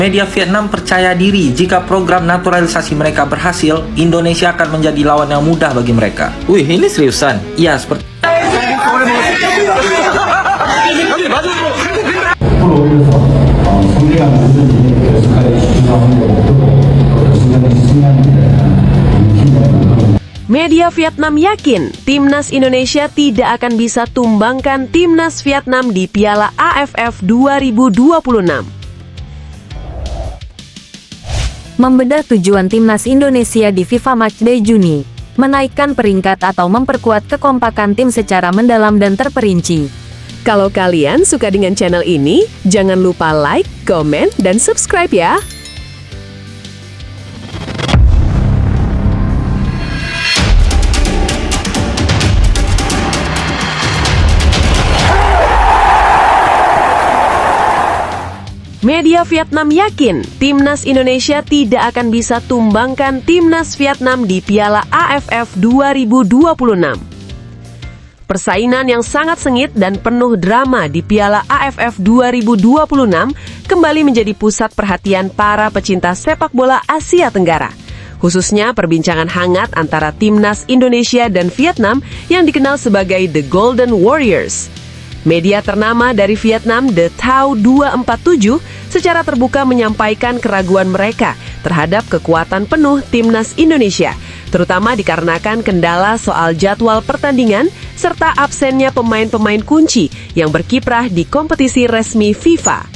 Media Vietnam percaya diri jika program naturalisasi mereka berhasil, Indonesia akan menjadi lawan yang mudah bagi mereka. Wih, ini seriusan? Iya, seperti Media Vietnam yakin Timnas Indonesia tidak akan bisa tumbangkan Timnas Vietnam di Piala AFF 2026. Membedah tujuan Timnas Indonesia di FIFA Matchday Juni, menaikkan peringkat atau memperkuat kekompakan tim secara mendalam dan terperinci. Kalau kalian suka dengan channel ini, jangan lupa like, komen, dan subscribe ya! Media Vietnam yakin Timnas Indonesia tidak akan bisa tumbangkan Timnas Vietnam di Piala AFF 2026. Persaingan yang sangat sengit dan penuh drama di Piala AFF 2026 kembali menjadi pusat perhatian para pecinta sepak bola Asia Tenggara. Khususnya perbincangan hangat antara Timnas Indonesia dan Vietnam yang dikenal sebagai The Golden Warriors. Media ternama dari Vietnam, The Thao 247, secara terbuka menyampaikan keraguan mereka terhadap kekuatan penuh Timnas Indonesia, terutama dikarenakan kendala soal jadwal pertandingan serta absennya pemain-pemain kunci yang berkiprah di kompetisi resmi FIFA.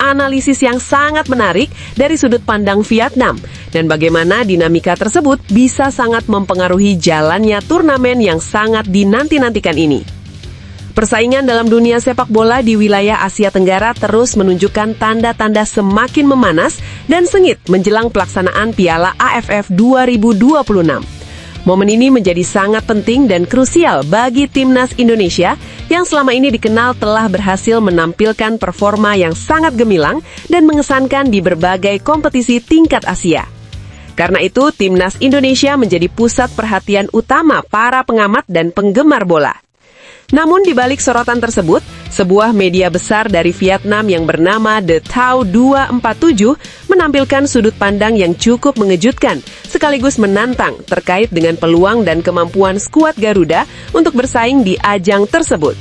Analisis yang sangat menarik dari sudut pandang Vietnam dan bagaimana dinamika tersebut bisa sangat mempengaruhi jalannya turnamen yang sangat dinanti-nantikan ini. Persaingan dalam dunia sepak bola di wilayah Asia Tenggara terus menunjukkan tanda-tanda semakin memanas dan sengit menjelang pelaksanaan Piala AFF 2026. Momen ini menjadi sangat penting dan krusial bagi Timnas Indonesia yang selama ini dikenal telah berhasil menampilkan performa yang sangat gemilang dan mengesankan di berbagai kompetisi tingkat Asia. Karena itu, Timnas Indonesia menjadi pusat perhatian utama para pengamat dan penggemar bola. Namun di balik sorotan tersebut, sebuah media besar dari Vietnam yang bernama The Thao 247 menampilkan sudut pandang yang cukup mengejutkan sekaligus menantang terkait dengan peluang dan kemampuan skuad Garuda untuk bersaing di ajang tersebut.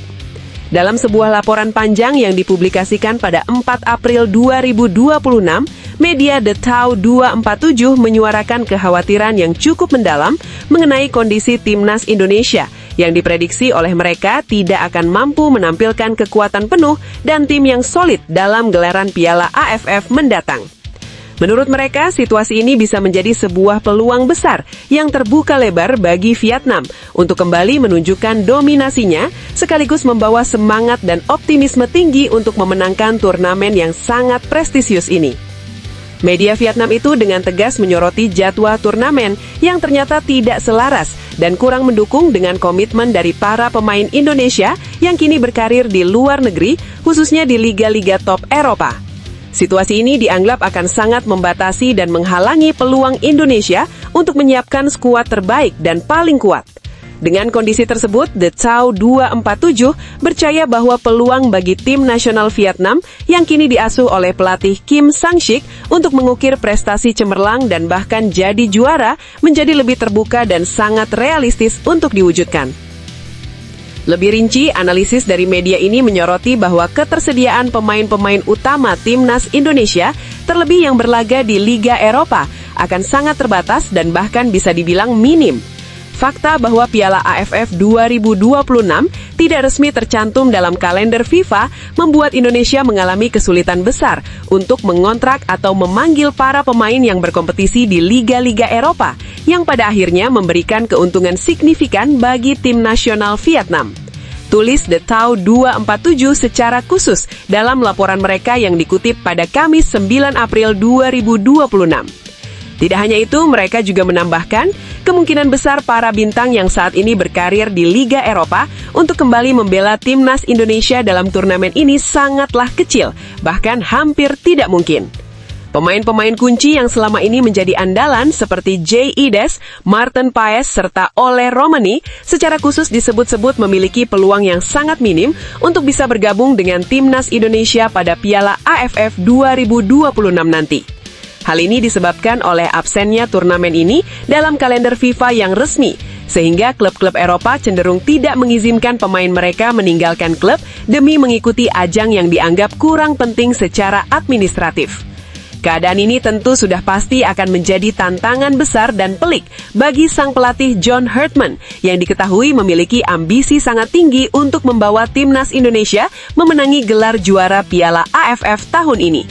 Dalam sebuah laporan panjang yang dipublikasikan pada 4 April 2026, media The Thao 247 menyuarakan kekhawatiran yang cukup mendalam mengenai kondisi Timnas Indonesia yang diprediksi oleh mereka tidak akan mampu menampilkan kekuatan penuh dan tim yang solid dalam gelaran Piala AFF mendatang. Menurut mereka, situasi ini bisa menjadi sebuah peluang besar yang terbuka lebar bagi Vietnam untuk kembali menunjukkan dominasinya sekaligus membawa semangat dan optimisme tinggi untuk memenangkan turnamen yang sangat prestisius ini. Media Vietnam itu dengan tegas menyoroti jadwal turnamen yang ternyata tidak selaras dan kurang mendukung dengan komitmen dari para pemain Indonesia yang kini berkarir di luar negeri, khususnya di liga-liga top Eropa. Situasi ini dianggap akan sangat membatasi dan menghalangi peluang Indonesia untuk menyiapkan skuad terbaik dan paling kuat. Dengan kondisi tersebut, The Thao 247 percaya bahwa peluang bagi tim nasional Vietnam yang kini diasuh oleh pelatih Kim Sang-sik untuk mengukir prestasi cemerlang dan bahkan jadi juara menjadi lebih terbuka dan sangat realistis untuk diwujudkan. Lebih rinci, analisis dari media ini menyoroti bahwa ketersediaan pemain-pemain utama Timnas Indonesia, terlebih yang berlaga di Liga Eropa, akan sangat terbatas dan bahkan bisa dibilang minim. Fakta bahwa Piala AFF 2026 tidak resmi tercantum dalam kalender FIFA membuat Indonesia mengalami kesulitan besar untuk mengontrak atau memanggil para pemain yang berkompetisi di liga-liga Eropa, yang pada akhirnya memberikan keuntungan signifikan bagi tim nasional Vietnam. Tulis The Thao 247 secara khusus dalam laporan mereka yang dikutip pada Kamis 9 April 2026. Tidak hanya itu, mereka juga menambahkan kemungkinan besar para bintang yang saat ini berkarir di Liga Eropa untuk kembali membela Timnas Indonesia dalam turnamen ini sangatlah kecil, bahkan hampir tidak mungkin. Pemain-pemain kunci yang selama ini menjadi andalan seperti Jay Edes, Martin Paes, serta Ole Romani secara khusus disebut-sebut memiliki peluang yang sangat minim untuk bisa bergabung dengan Timnas Indonesia pada Piala AFF 2026 nanti. Hal ini disebabkan oleh absennya turnamen ini dalam kalender FIFA yang resmi, sehingga klub-klub Eropa cenderung tidak mengizinkan pemain mereka meninggalkan klub demi mengikuti ajang yang dianggap kurang penting secara administratif. Keadaan ini tentu sudah pasti akan menjadi tantangan besar dan pelik bagi sang pelatih John Herdman yang diketahui memiliki ambisi sangat tinggi untuk membawa Timnas Indonesia memenangi gelar juara Piala AFF tahun ini.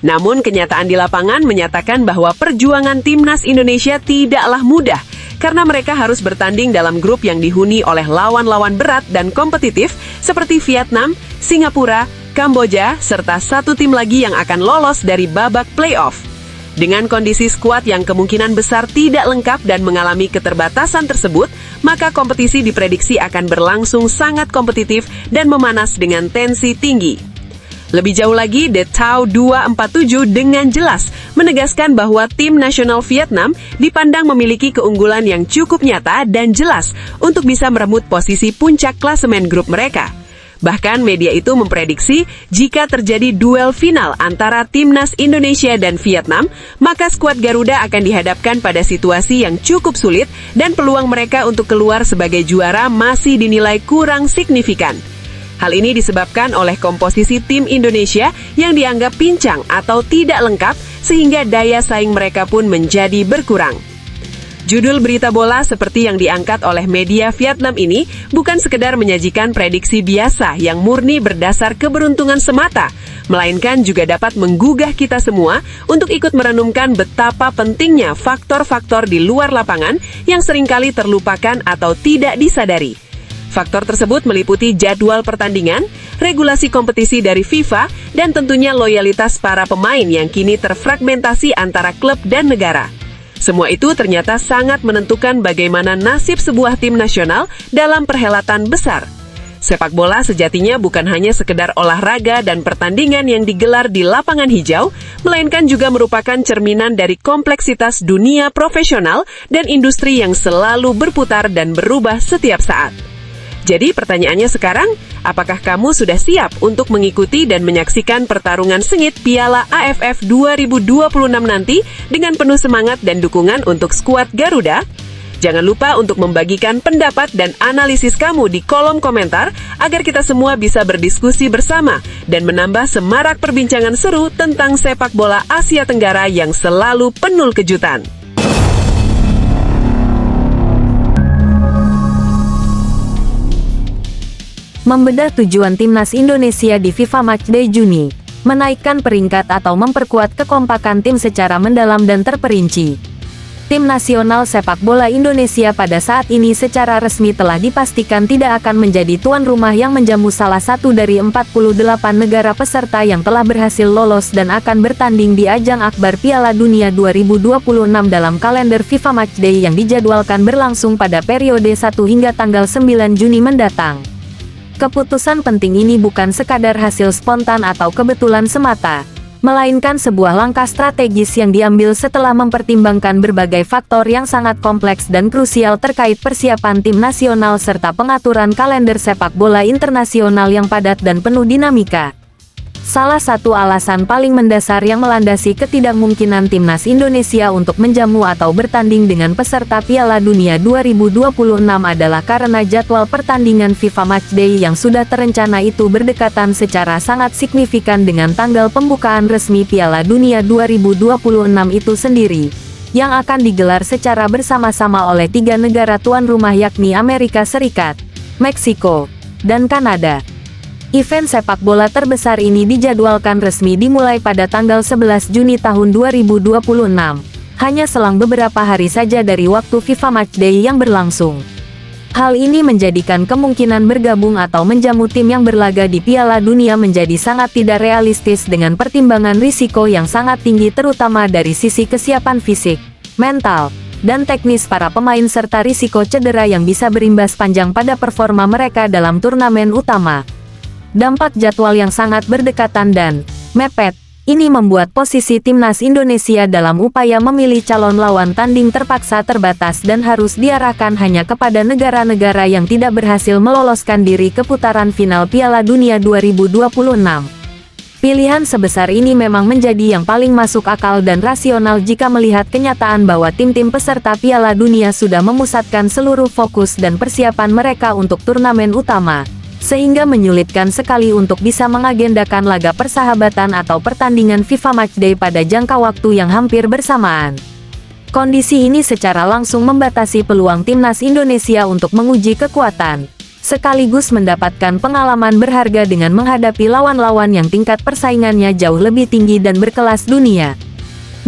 Namun kenyataan di lapangan menyatakan bahwa perjuangan Timnas Indonesia tidaklah mudah karena mereka harus bertanding dalam grup yang dihuni oleh lawan-lawan berat dan kompetitif seperti Vietnam, Singapura, Kamboja, serta satu tim lagi yang akan lolos dari babak playoff. Dengan kondisi skuad yang kemungkinan besar tidak lengkap dan mengalami keterbatasan tersebut, maka kompetisi diprediksi akan berlangsung sangat kompetitif dan memanas dengan tensi tinggi. Lebih jauh lagi, The Tau 247 dengan jelas menegaskan bahwa tim nasional Vietnam dipandang memiliki keunggulan yang cukup nyata dan jelas untuk bisa merebut posisi puncak klasemen grup mereka. Bahkan media itu memprediksi jika terjadi duel final antara Timnas Indonesia dan Vietnam, maka skuad Garuda akan dihadapkan pada situasi yang cukup sulit dan peluang mereka untuk keluar sebagai juara masih dinilai kurang signifikan. Hal ini disebabkan oleh komposisi tim Indonesia yang dianggap pincang atau tidak lengkap sehingga daya saing mereka pun menjadi berkurang. Judul berita bola seperti yang diangkat oleh media Vietnam ini bukan sekedar menyajikan prediksi biasa yang murni berdasar keberuntungan semata, melainkan juga dapat menggugah kita semua untuk ikut merenungkan betapa pentingnya faktor-faktor di luar lapangan yang seringkali terlupakan atau tidak disadari. Faktor tersebut meliputi jadwal pertandingan, regulasi kompetisi dari FIFA, dan tentunya loyalitas para pemain yang kini terfragmentasi antara klub dan negara. Semua itu ternyata sangat menentukan bagaimana nasib sebuah tim nasional dalam perhelatan besar. Sepak bola sejatinya bukan hanya sekedar olahraga dan pertandingan yang digelar di lapangan hijau, melainkan juga merupakan cerminan dari kompleksitas dunia profesional dan industri yang selalu berputar dan berubah setiap saat. Jadi pertanyaannya sekarang, apakah kamu sudah siap untuk mengikuti dan menyaksikan pertarungan sengit Piala AFF 2026 nanti dengan penuh semangat dan dukungan untuk skuad Garuda? Jangan lupa untuk membagikan pendapat dan analisis kamu di kolom komentar agar kita semua bisa berdiskusi bersama dan menambah semarak perbincangan seru tentang sepak bola Asia Tenggara yang selalu penuh kejutan. Membedah tujuan Timnas Indonesia di FIFA Matchday Juni, menaikkan peringkat atau memperkuat kekompakan tim secara mendalam dan terperinci. Tim nasional sepak bola Indonesia pada saat ini secara resmi telah dipastikan tidak akan menjadi tuan rumah yang menjamu salah satu dari 48 negara peserta yang telah berhasil lolos dan akan bertanding di ajang akbar Piala Dunia 2026 dalam kalender FIFA Matchday yang dijadwalkan berlangsung pada periode 1 hingga tanggal 9 Juni mendatang. Keputusan penting ini bukan sekadar hasil spontan atau kebetulan semata, melainkan sebuah langkah strategis yang diambil setelah mempertimbangkan berbagai faktor yang sangat kompleks dan krusial terkait persiapan tim nasional serta pengaturan kalender sepak bola internasional yang padat dan penuh dinamika. Salah satu alasan paling mendasar yang melandasi ketidakmungkinan Timnas Indonesia untuk menjamu atau bertanding dengan peserta Piala Dunia 2026 adalah karena jadwal pertandingan FIFA Matchday yang sudah terencana itu berdekatan secara sangat signifikan dengan tanggal pembukaan resmi Piala Dunia 2026 itu sendiri, yang akan digelar secara bersama-sama oleh 3 negara tuan rumah yakni Amerika Serikat, Meksiko, dan Kanada. Event sepak bola terbesar ini dijadwalkan resmi dimulai pada tanggal 11 Juni tahun 2026, hanya selang beberapa hari saja dari waktu FIFA Matchday yang berlangsung. Hal ini menjadikan kemungkinan bergabung atau menjamu tim yang berlaga di Piala Dunia menjadi sangat tidak realistis dengan pertimbangan risiko yang sangat tinggi terutama dari sisi kesiapan fisik, mental, dan teknis para pemain serta risiko cedera yang bisa berimbas panjang pada performa mereka dalam turnamen utama. Dampak jadwal yang sangat berdekatan dan mepet Ini membuat posisi timnas Indonesia dalam upaya memilih calon lawan tanding terpaksa terbatas dan harus diarahkan hanya kepada negara-negara yang tidak berhasil meloloskan diri ke putaran final Piala Dunia 2026. Pilihan sebesar ini memang menjadi yang paling masuk akal dan rasional jika melihat kenyataan bahwa tim-tim peserta Piala Dunia sudah memusatkan seluruh fokus dan persiapan mereka untuk turnamen utama, sehingga menyulitkan sekali untuk bisa mengagendakan laga persahabatan atau pertandingan FIFA Matchday pada jangka waktu yang hampir bersamaan. Kondisi ini secara langsung membatasi peluang timnas Indonesia untuk menguji kekuatan, sekaligus mendapatkan pengalaman berharga dengan menghadapi lawan-lawan yang tingkat persaingannya jauh lebih tinggi dan berkelas dunia.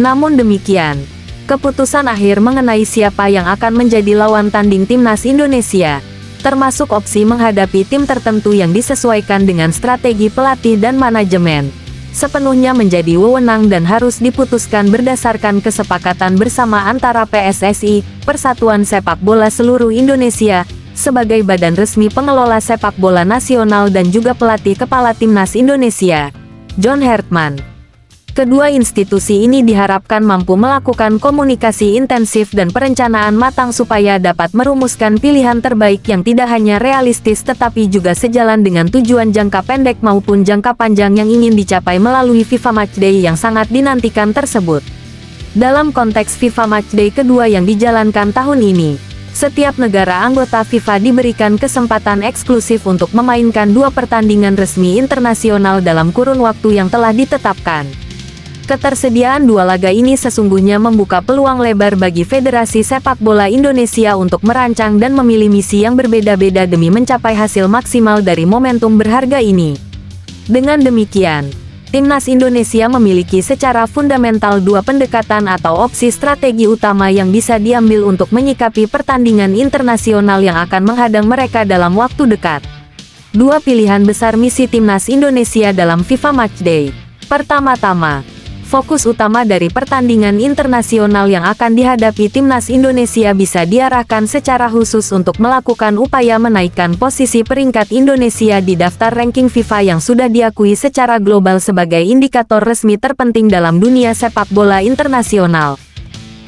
Namun demikian, keputusan akhir mengenai siapa yang akan menjadi lawan tanding timnas Indonesia, termasuk opsi menghadapi tim tertentu yang disesuaikan dengan strategi pelatih dan manajemen, sepenuhnya menjadi wewenang dan harus diputuskan berdasarkan kesepakatan bersama antara PSSI, Persatuan Sepak Bola Seluruh Indonesia, sebagai badan resmi pengelola sepak bola nasional dan juga pelatih kepala timnas Indonesia, John Hartman. Kedua institusi ini diharapkan mampu melakukan komunikasi intensif dan perencanaan matang supaya dapat merumuskan pilihan terbaik yang tidak hanya realistis tetapi juga sejalan dengan tujuan jangka pendek maupun jangka panjang yang ingin dicapai melalui FIFA Matchday yang sangat dinantikan tersebut. Dalam konteks FIFA Matchday kedua yang dijalankan tahun ini, setiap negara anggota FIFA diberikan kesempatan eksklusif untuk memainkan 2 pertandingan resmi internasional dalam kurun waktu yang telah ditetapkan. Ketersediaan 2 laga ini sesungguhnya membuka peluang lebar bagi Federasi Sepak Bola Indonesia untuk merancang dan memilih misi yang berbeda-beda demi mencapai hasil maksimal dari momentum berharga ini. Dengan demikian, timnas Indonesia memiliki secara fundamental 2 pendekatan atau opsi strategi utama yang bisa diambil untuk menyikapi pertandingan internasional yang akan menghadang mereka dalam waktu dekat. 2 pilihan besar misi timnas Indonesia dalam FIFA Matchday. Pertama-tama, fokus utama dari pertandingan internasional yang akan dihadapi timnas Indonesia bisa diarahkan secara khusus untuk melakukan upaya menaikkan posisi peringkat Indonesia di daftar ranking FIFA yang sudah diakui secara global sebagai indikator resmi terpenting dalam dunia sepak bola internasional.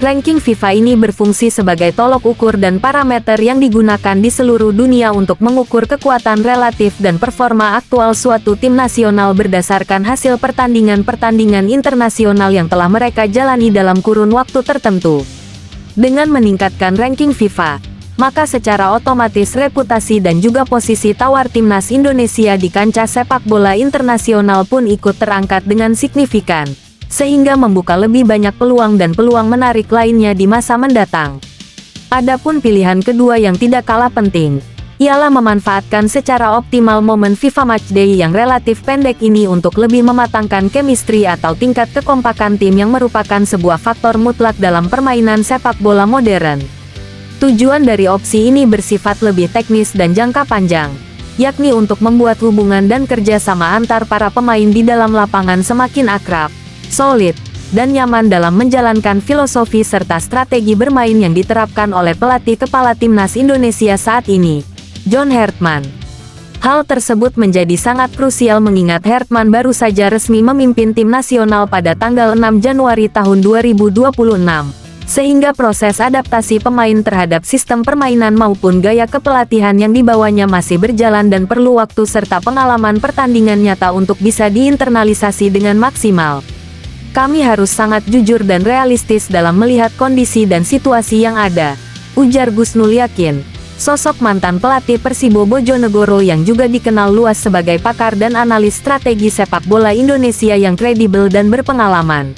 Ranking FIFA ini berfungsi sebagai tolok ukur dan parameter yang digunakan di seluruh dunia untuk mengukur kekuatan relatif dan performa aktual suatu tim nasional berdasarkan hasil pertandingan-pertandingan internasional yang telah mereka jalani dalam kurun waktu tertentu. Dengan meningkatkan ranking FIFA, maka secara otomatis reputasi dan juga posisi tawar timnas Indonesia di kancah sepak bola internasional pun ikut terangkat dengan signifikan, sehingga membuka lebih banyak peluang dan peluang menarik lainnya di masa mendatang. Adapun pilihan kedua yang tidak kalah penting, ialah memanfaatkan secara optimal momen FIFA Matchday yang relatif pendek ini untuk lebih mematangkan chemistry atau tingkat kekompakan tim yang merupakan sebuah faktor mutlak dalam permainan sepak bola modern. Tujuan dari opsi ini bersifat lebih teknis dan jangka panjang, yakni untuk membuat hubungan dan kerjasama antar para pemain di dalam lapangan semakin akrab, solid, dan nyaman dalam menjalankan filosofi serta strategi bermain yang diterapkan oleh pelatih kepala timnas Indonesia saat ini, John Hartman. Hal tersebut menjadi sangat krusial mengingat Hartman baru saja resmi memimpin tim nasional pada tanggal 6 Januari tahun 2026, sehingga proses adaptasi pemain terhadap sistem permainan maupun gaya kepelatihan yang dibawanya masih berjalan dan perlu waktu serta pengalaman pertandingan nyata untuk bisa diinternalisasi dengan maksimal. Kami harus sangat jujur dan realistis dalam melihat kondisi dan situasi yang ada, ujar Gusnul Yakin, sosok mantan pelatih Persibo Bojonegoro yang juga dikenal luas sebagai pakar dan analis strategi sepak bola Indonesia yang kredibel dan berpengalaman.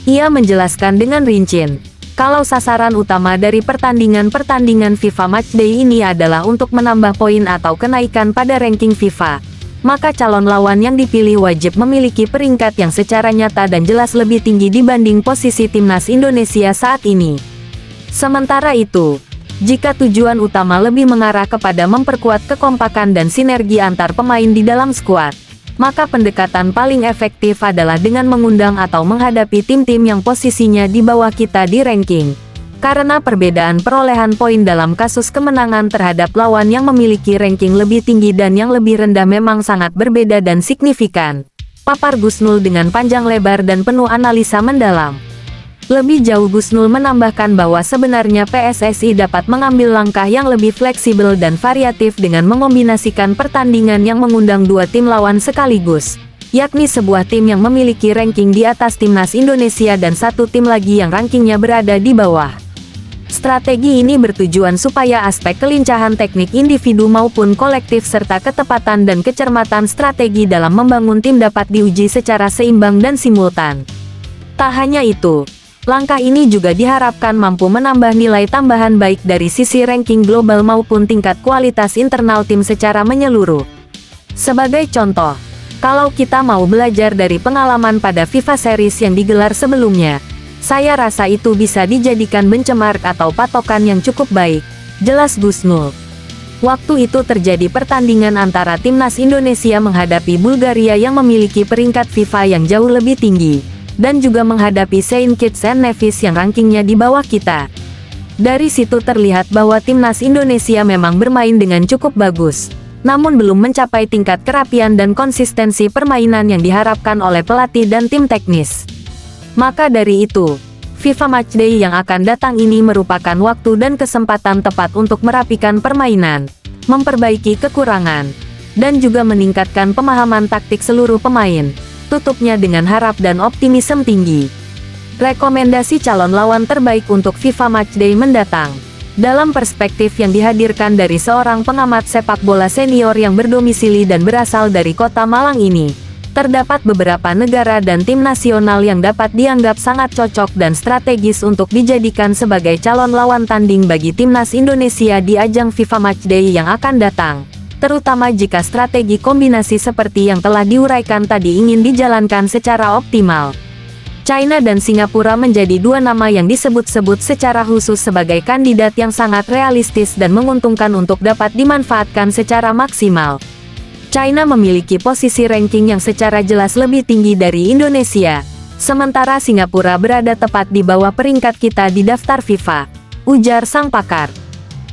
Ia menjelaskan dengan rinci, kalau sasaran utama dari pertandingan-pertandingan FIFA Matchday ini adalah untuk menambah poin atau kenaikan pada ranking FIFA, maka calon lawan yang dipilih wajib memiliki peringkat yang secara nyata dan jelas lebih tinggi dibanding posisi timnas Indonesia saat ini. Sementara itu, jika tujuan utama lebih mengarah kepada memperkuat kekompakan dan sinergi antar pemain di dalam skuad, maka pendekatan paling efektif adalah dengan mengundang atau menghadapi tim-tim yang posisinya di bawah kita di ranking. Karena perbedaan perolehan poin dalam kasus kemenangan terhadap lawan yang memiliki ranking lebih tinggi dan yang lebih rendah memang sangat berbeda dan signifikan. papar Gusnul dengan panjang lebar dan penuh analisa mendalam. Lebih jauh Gusnul menambahkan bahwa sebenarnya PSSI dapat mengambil langkah yang lebih fleksibel dan variatif dengan mengombinasikan pertandingan yang mengundang dua tim lawan sekaligus, yakni sebuah tim yang memiliki ranking di atas timnas Indonesia dan satu tim lagi yang rankingnya berada di bawah. Strategi ini bertujuan supaya aspek kelincahan teknik individu maupun kolektif serta ketepatan dan kecermatan strategi dalam membangun tim dapat diuji secara seimbang dan simultan. Tak hanya itu, langkah ini juga diharapkan mampu menambah nilai tambahan baik dari sisi ranking global maupun tingkat kualitas internal tim secara menyeluruh. Sebagai contoh, kalau kita mau belajar dari pengalaman pada FIFA Series yang digelar sebelumnya, saya rasa itu bisa dijadikan benchmark atau patokan yang cukup baik, jelas Gusnul. Waktu itu terjadi pertandingan antara timnas Indonesia menghadapi Bulgaria yang memiliki peringkat FIFA yang jauh lebih tinggi, dan juga menghadapi Saint Kitts and Nevis yang rankingnya di bawah kita. Dari situ terlihat bahwa timnas Indonesia memang bermain dengan cukup bagus, namun belum mencapai tingkat kerapian dan konsistensi permainan yang diharapkan oleh pelatih dan tim teknis. Maka dari itu, FIFA Matchday yang akan datang ini merupakan waktu dan kesempatan tepat untuk merapikan permainan, memperbaiki kekurangan, dan juga meningkatkan pemahaman taktik seluruh pemain. Tutupnya dengan harap dan optimisme tinggi. Rekomendasi calon lawan terbaik untuk FIFA Matchday mendatang. Dalam perspektif yang dihadirkan dari seorang pengamat sepak bola senior yang berdomisili dan berasal dari kota Malang ini, terdapat beberapa negara dan tim nasional yang dapat dianggap sangat cocok dan strategis untuk dijadikan sebagai calon lawan tanding bagi timnas Indonesia di ajang FIFA Matchday yang akan datang, terutama jika strategi kombinasi seperti yang telah diuraikan tadi ingin dijalankan secara optimal. China dan Singapura menjadi dua nama yang disebut-sebut secara khusus sebagai kandidat yang sangat realistis dan menguntungkan untuk dapat dimanfaatkan secara maksimal. China memiliki posisi ranking yang secara jelas lebih tinggi dari Indonesia, sementara Singapura berada tepat di bawah peringkat kita di daftar FIFA, ujar sang pakar.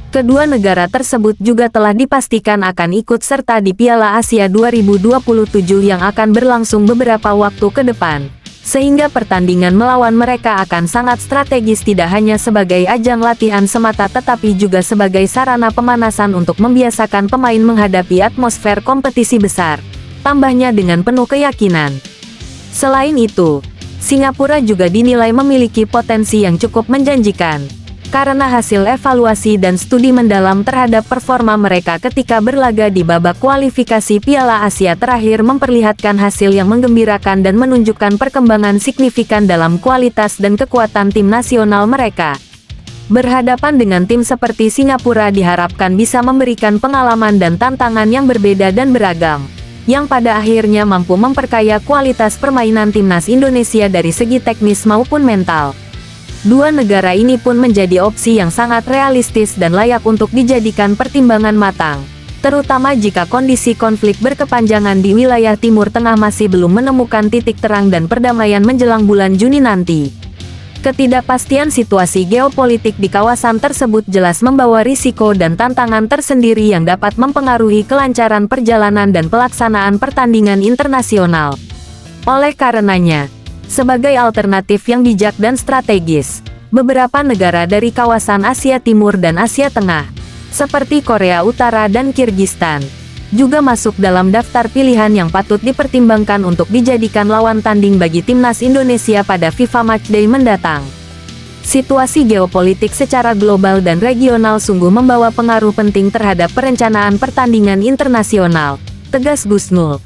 Kedua negara tersebut juga telah dipastikan akan ikut serta di Piala Asia 2027 yang akan berlangsung beberapa waktu ke depan, sehingga pertandingan melawan mereka akan sangat strategis tidak hanya sebagai ajang latihan semata tetapi juga sebagai sarana pemanasan untuk membiasakan pemain menghadapi atmosfer kompetisi besar, tambahnya dengan penuh keyakinan. Selain itu, Singapura juga dinilai memiliki potensi yang cukup menjanjikan, karena hasil evaluasi dan studi mendalam terhadap performa mereka ketika berlaga di babak kualifikasi Piala Asia terakhir memperlihatkan hasil yang menggembirakan dan menunjukkan perkembangan signifikan dalam kualitas dan kekuatan tim nasional mereka. Berhadapan dengan tim seperti Singapura diharapkan bisa memberikan pengalaman dan tantangan yang berbeda dan beragam, yang pada akhirnya mampu memperkaya kualitas permainan timnas Indonesia dari segi teknis maupun mental. Dua negara ini pun menjadi opsi yang sangat realistis dan layak untuk dijadikan pertimbangan matang, terutama jika kondisi konflik berkepanjangan di wilayah Timur Tengah masih belum menemukan titik terang dan perdamaian menjelang bulan Juni nanti. Ketidakpastian situasi geopolitik di kawasan tersebut jelas membawa risiko dan tantangan tersendiri yang dapat mempengaruhi kelancaran perjalanan dan pelaksanaan pertandingan internasional. Oleh karenanya, sebagai alternatif yang bijak dan strategis, beberapa negara dari kawasan Asia Timur dan Asia Tengah, seperti Korea Utara dan Kirgistan, juga masuk dalam daftar pilihan yang patut dipertimbangkan untuk dijadikan lawan tanding bagi timnas Indonesia pada FIFA Matchday mendatang. Situasi geopolitik secara global dan regional sungguh membawa pengaruh penting terhadap perencanaan pertandingan internasional, tegas Gusnul.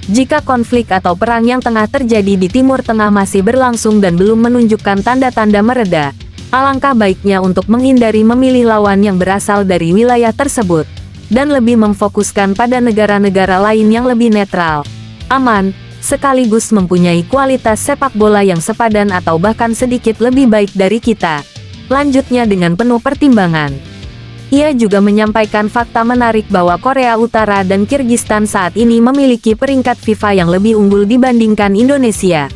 Jika konflik atau perang yang tengah terjadi di Timur Tengah masih berlangsung dan belum menunjukkan tanda-tanda mereda, alangkah baiknya untuk menghindari memilih lawan yang berasal dari wilayah tersebut, dan lebih memfokuskan pada negara-negara lain yang lebih netral, aman, sekaligus mempunyai kualitas sepak bola yang sepadan atau bahkan sedikit lebih baik dari kita. Lanjutnya dengan penuh pertimbangan, ia juga menyampaikan fakta menarik bahwa Korea Utara dan Kirgistan saat ini memiliki peringkat FIFA yang lebih unggul dibandingkan Indonesia.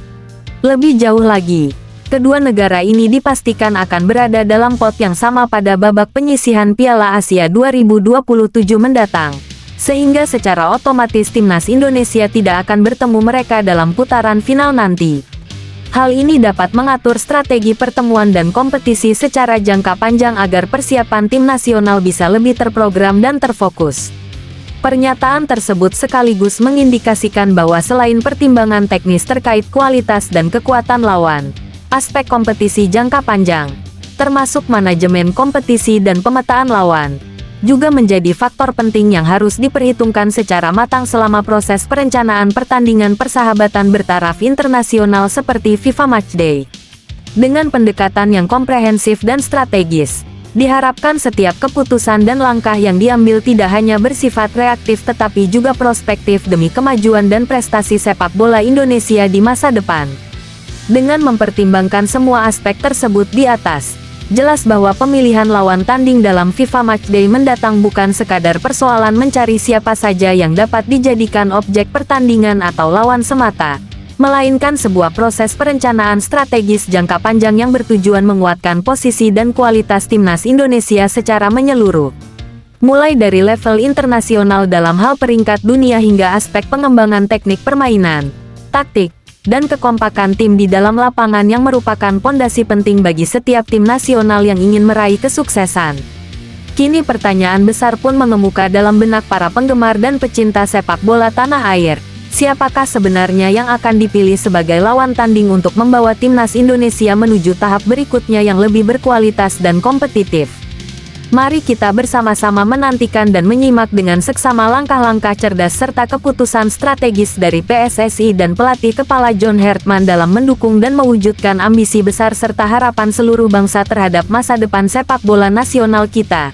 Lebih jauh lagi, kedua negara ini dipastikan akan berada dalam pot yang sama pada babak penyisihan Piala Asia 2027 mendatang, sehingga secara otomatis timnas Indonesia tidak akan bertemu mereka dalam putaran final nanti. Hal ini dapat mengatur strategi pertemuan dan kompetisi secara jangka panjang agar persiapan tim nasional bisa lebih terprogram dan terfokus. Pernyataan tersebut sekaligus mengindikasikan bahwa selain pertimbangan teknis terkait kualitas dan kekuatan lawan, aspek kompetisi jangka panjang, termasuk manajemen kompetisi dan pemetaan lawan, juga menjadi faktor penting yang harus diperhitungkan secara matang selama proses perencanaan pertandingan persahabatan bertaraf internasional seperti FIFA Matchday. Dengan pendekatan yang komprehensif dan strategis, diharapkan setiap keputusan dan langkah yang diambil tidak hanya bersifat reaktif tetapi juga prospektif demi kemajuan dan prestasi sepak bola Indonesia di masa depan. Dengan mempertimbangkan semua aspek tersebut di atas, jelas bahwa pemilihan lawan tanding dalam FIFA Matchday mendatang bukan sekadar persoalan mencari siapa saja yang dapat dijadikan objek pertandingan atau lawan semata, melainkan sebuah proses perencanaan strategis jangka panjang yang bertujuan menguatkan posisi dan kualitas timnas Indonesia secara menyeluruh. Mulai dari level internasional dalam hal peringkat dunia hingga aspek pengembangan teknik permainan, taktik, dan kekompakan tim di dalam lapangan yang merupakan pondasi penting bagi setiap tim nasional yang ingin meraih kesuksesan. Kini pertanyaan besar pun mengemuka dalam benak para penggemar dan pecinta sepak bola tanah air. Siapakah sebenarnya yang akan dipilih sebagai lawan tanding untuk membawa timnas Indonesia menuju tahap berikutnya yang lebih berkualitas dan kompetitif? Mari kita bersama-sama menantikan dan menyimak dengan seksama langkah-langkah cerdas serta keputusan strategis dari PSSI dan pelatih kepala John Hartman dalam mendukung dan mewujudkan ambisi besar serta harapan seluruh bangsa terhadap masa depan sepak bola nasional kita.